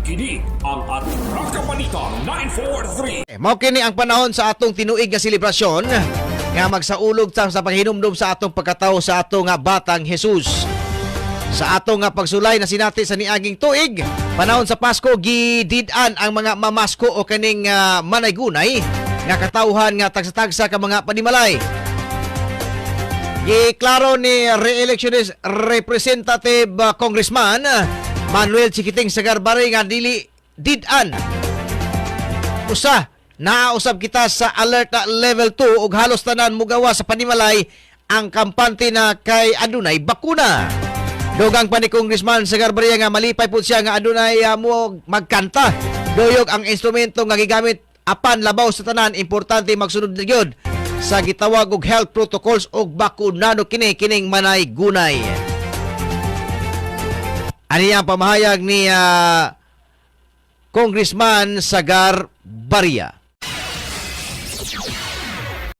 Kini ang Atraka Balita 943. Mao kini ang panahon sa atong tinuig nga selebrasyon nga magsaulog sa paghinumdum sa atong pagkatawo sa atong nga batang Jesus. Sa atong nga pagsulay na sinati sa niaging tuig, panahon sa Pasko gidid-an ang mga mamasko o kaning manaygunay nga katawhan nga tagsa-tagsa ka mga panimalay. Giklaro ni re-electionist Representative Congressman Manuel Chikiting Sagarbari nga dili did-an. Usa, nausab kita sa alert level 2 ug halos tanan mugawa sa panimalay ang kampante na kay adunay bakuna. Dogang pa ni Congressman Sagarbari nga malipay po siya nga adunay mo magkanta. Doyog ang instrumento nga gigamit apan labaw sa tanan, importante magsunod na gyud sa gitawag og health protocols og bakunano kining manay gunay. Ani ang pamahayag ni Congressman Sagar Baria.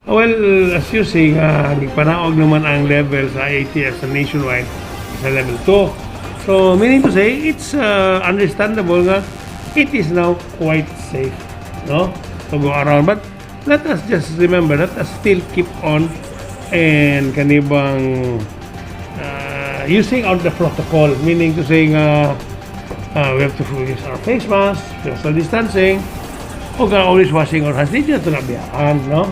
Well, as you see, nagpanaog naman ang level sa ATS sa nationwide sa level 2. So, meaning to say, it's understandable nga it is now quite safe, no, to go around. But let us just remember, let us still keep on and kanibang using out the protocol, meaning to say we have to use our face mask, social distancing, o always washing our hands. Hindi natin nabiyakan, no?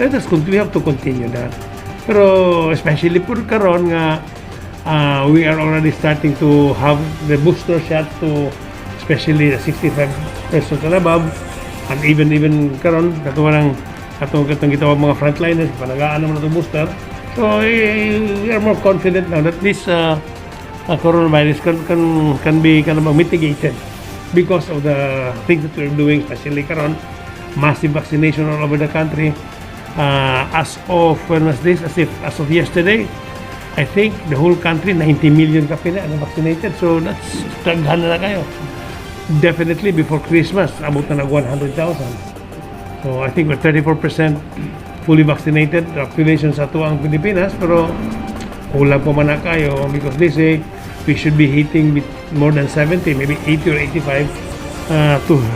Let us we have to continue that. Pero especially po karon nga we are already starting to have the booster shot to especially the 65 persons and above, and even karon katong gitawag mga frontliners panagaan naman itong booster. So we are more confident now that this coronavirus can be mitigated because of the things that we're doing, especially karon massive vaccination all over the country. As of when was this? As of yesterday, I think the whole country 90 million kapi na vaccinated. So that's taghan na kayo. Definitely before Christmas, abot na 100,000. So I think we're 34% fully vaccinated population sa tuang Pilipinas, pero kulang pa man na kayo because they say we should be hitting with more than 70, maybe 80 or 85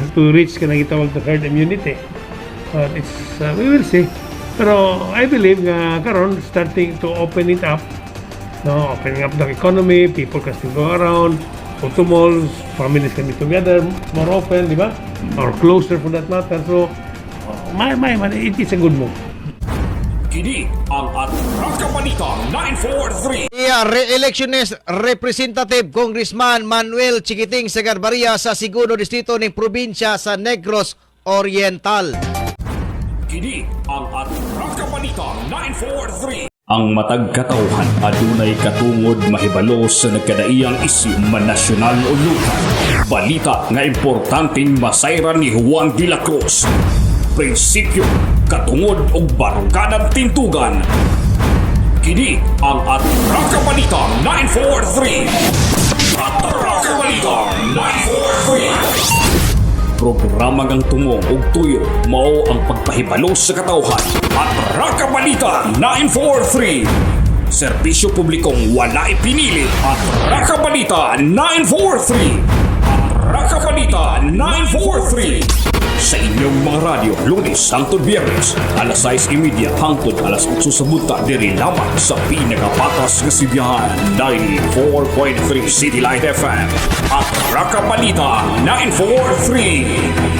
to reach kanang gitawag to herd immunity. But it's we will see. Pero I believe nga karon starting to open it up, no, opening up the economy, people can still go around, go to malls, families can be together more often, di ba? Or closer for that matter. So it is a good move. Kini ang Atraka Balita 943. Re-electionist Representative Congressman Manuel Chikiting Sagarbaria sa Segundo Distrito ng probinsya sa Negros Oriental. Kini ang Atraka Balita 943. Ang matag katawhan adunay katungod mahibalo sa nagkadaiyang isyu manasyonal o lokal. Balita nga importanteng masayran ni Juan de la Cruz. Prinsipyo, katungod og baruganang tintugan. Kini ang Atraka Balita 943. Atraka Balita 943. Programa ngang tungong og tuyo mao ang pagpahibalo sa katawhan. Atraka Balita 943. Serbisyo publikong wala ipinili. Atraka Balita 943. Atraka Balita 943. Sa inyong mga radyo, Lunes hangtod Biyernes, alas 6:30 hangtod alas 8 sa buta diri lamang sa pinakapatas nga sibiyahan 94.3 City Light FM at Atraka Balita 943.